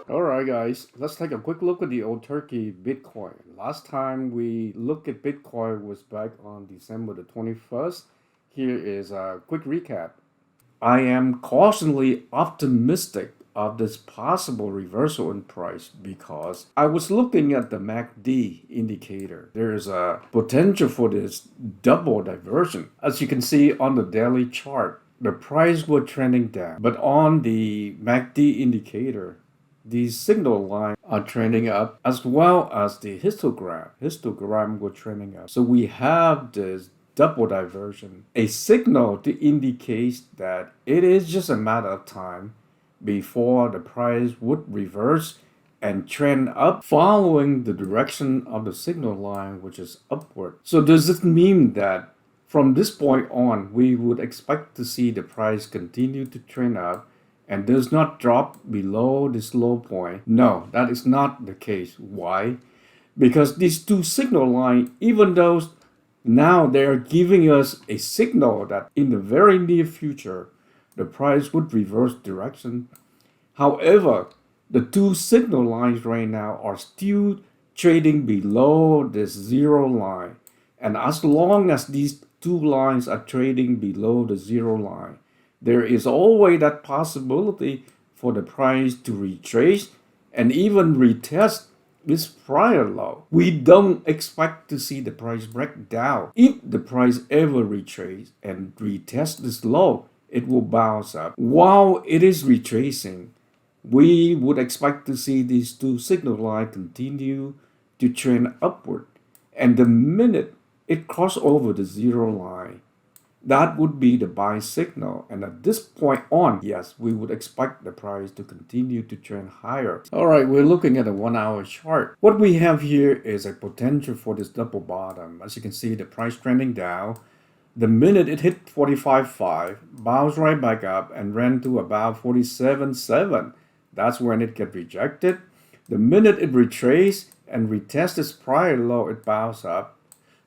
Alright guys, let's take a quick look at the old turkey Bitcoin. Last time we looked at Bitcoin was back on December the 21st. Here is a quick recap. I am cautiously optimistic of this possible reversal in price because I was looking at the MACD indicator. There is a potential for this double diversion. As you can see on the daily chart, the price was trending down, but on the MACD indicator, these signal lines are trending up as well as the histogram. Histogram were trending up. So we have this double diversion, a signal to indicate that it is just a matter of time before the price would reverse and trend up following the direction of the signal line, which is upward. So does it mean that from this point on, we would expect to see the price continue to trend up and does not drop below this low point? No, that is not the case. Why? Because these two signal lines, even though now they are giving us a signal that in the very near future, the price would reverse direction. However, the two signal lines right now are still trading below this zero line. And as long as these two lines are trading below the zero line, there is always that possibility for the price to retrace and even retest this prior low. We don't expect to see the price break down. If the price ever retraces and retest this low, it will bounce up. While it is retracing, we would expect to see these two signal lines continue to trend upward. And the minute it crosses over the zero line, that would be the buy signal. And at this point on, yes, we would expect the price to continue to trend higher. All right, we're looking at a 1 hour chart. What we have here is a potential for this double bottom. As you can see, the price trending down. The minute it hit 45.5, bounced right back up and ran to about 47.7. That's when it get rejected. The minute it retraced and retested its prior low, it bounced up.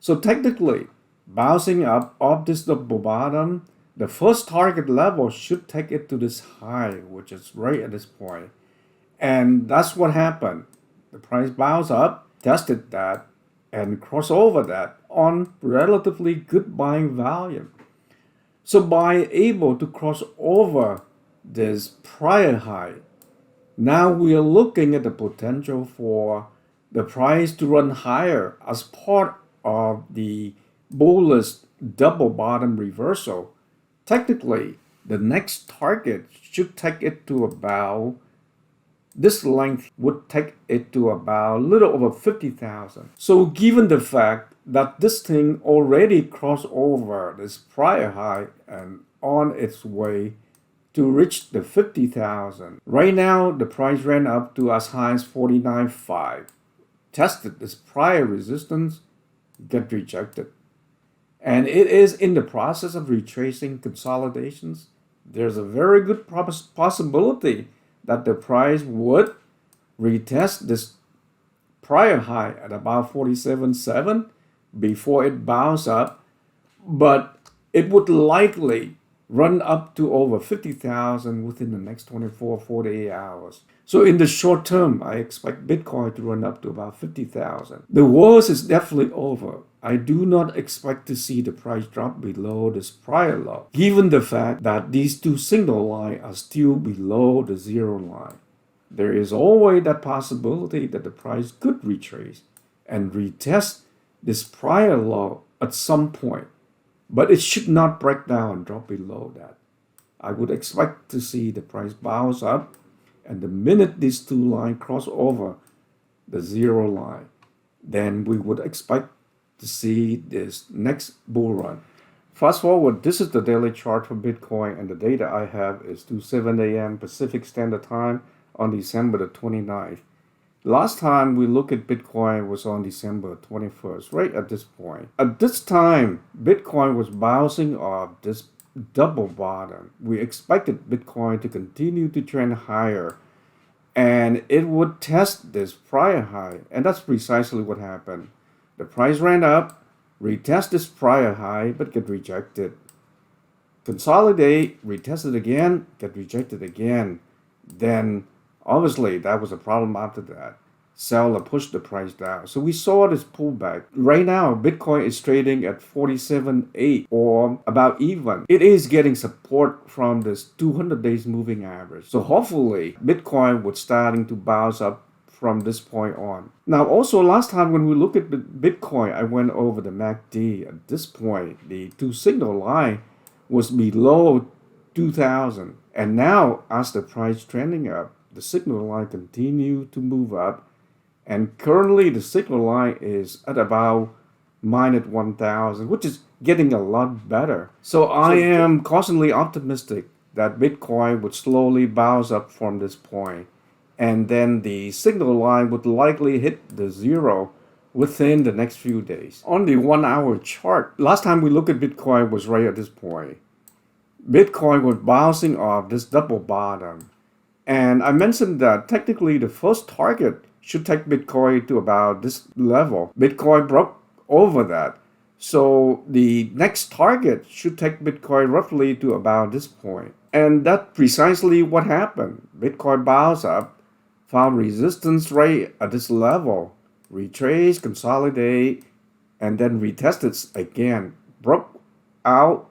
So technically, bouncing up off this double bottom, the first target level should take it to this high, which is right at this point. And that's what happened. The price bounced up, tested that, and crossed over that on relatively good buying volume. So by able to cross over this prior high, now we are looking at the potential for the price to run higher as part of the bullish double bottom reversal. Technically, the next target should take it to about, this length would take it to about a little over 50,000. So given the fact that this thing already crossed over this prior high and on its way to reach the 50,000, right now the price ran up to as high as 49.5, tested this prior resistance, got rejected. And it is in the process of retracing consolidations. There's a very good possibility that the price would retest this prior high at about 47.7 before it bounce up, but it would likely run up to over 50,000 within the next 48 hours. So in the short term, I expect Bitcoin to run up to about 50,000. The worst is definitely over. I do not expect to see the price drop below this prior low, given the fact that these two signal lines are still below the zero line. There is always that possibility that the price could retrace and retest this prior low at some point, but it should not break down and drop below that. I would expect to see the price bounce up, and the minute these two lines cross over the zero line, then we would expect to see this next bull run. Fast forward, this is the daily chart for Bitcoin, and the data I have is 2:07 a.m. Pacific Standard Time on December the 29th. Last time we looked at Bitcoin was on December 21st, right at this point. At this time, Bitcoin was bouncing off this double bottom. We expected Bitcoin to continue to trend higher, and it would test this prior high, and that's precisely what happened. The price ran up, retest this prior high, but get rejected. consolidate, retest it again, get rejected again. Then obviously that was a problem after that. Sell or push the price down. So we saw this pullback. Right now, Bitcoin is trading at 47.8 or about even. It is getting support from this 200 days moving average. So hopefully Bitcoin would starting to bounce up from this point on. Now also last time when we look at Bitcoin, I went over the MACD. At this point, the two signal line was below 2000. And now as the price trending up, the signal line continue to move up. And currently the signal line is at about minus 1000, which is getting a lot better. So I am cautiously optimistic that Bitcoin would slowly bounce up from this point. And then the signal line would likely hit the zero within the next few days. On the 1 hour chart, last time we looked at Bitcoin was right at this point. Bitcoin was bouncing off this double bottom. And I mentioned that technically the first target should take Bitcoin to about this level. Bitcoin broke over that. So the next target should take Bitcoin roughly to about this point. And that's precisely what happened. Bitcoin bounced up, found resistance right at this level, retrace, consolidate, and then retested again, broke out,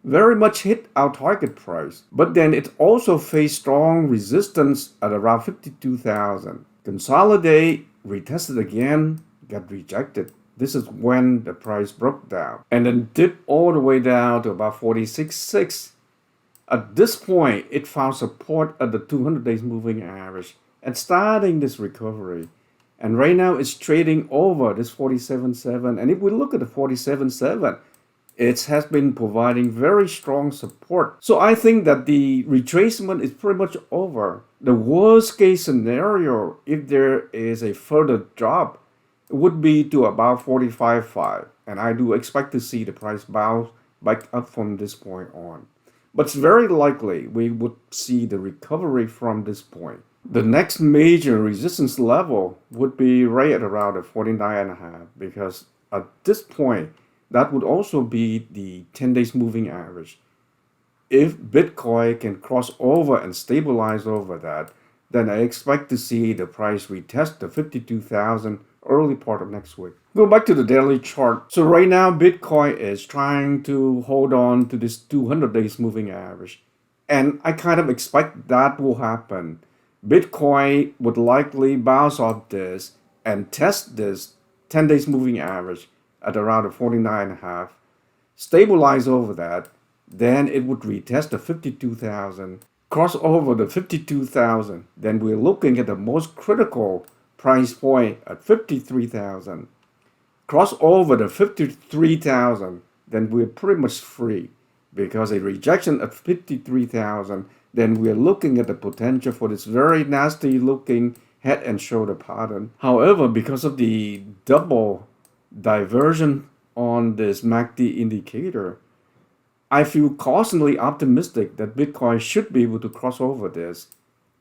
very much hit our target price. But then it also faced strong resistance at around 52,000. Consolidate, retested again, got rejected. This is when the price broke down and then dipped all the way down to about 46.6. At this point, it found support at the 200 days moving average and starting this recovery. And right now it's trading over this 47.7. And if we look at the 47.7, it has been providing very strong support. So I think that the retracement is pretty much over. The worst case scenario, if there is a further drop, would be to about 45.5. And I do expect to see the price bounce back up from this point on. But it's very likely we would see the recovery from this point. The next major resistance level would be right at around the 49.5, because at this point, that would also be the 10 days moving average. If Bitcoin can cross over and stabilize over that, then I expect to see the price retest the 52,000 early part of next week. Go back to the daily chart. So right now, Bitcoin is trying to hold on to this 200 days moving average. And I kind of expect that will happen. Bitcoin would likely bounce off this and test this 10 days moving average at around the 49.5, stabilize over that, then it would retest the 52,000, cross over the 52,000, then we're looking at the most critical price point at 53,000. Cross over the 53,000, then we're pretty much free, because a rejection at 53,000, then we're looking at the potential for this very nasty looking head and shoulder pattern. However, because of the double diversion on this MACD indicator, I feel cautiously optimistic that Bitcoin should be able to cross over this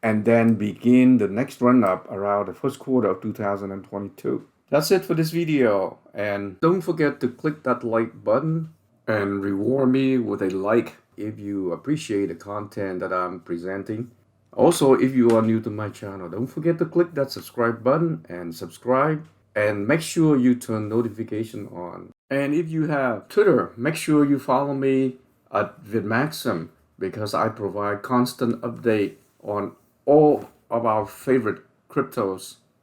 and then begin the next run up around the first quarter of 2022. That's it for this video, and don't forget to click that like button and reward me with a like if you appreciate the content that I'm presenting. Also, if you are new to my channel, don't forget to click that subscribe button and subscribe. And make sure you turn notification on. And if you have Twitter, make sure you follow me at Vietmaxim, because I provide constant update on all of our favorite cryptos.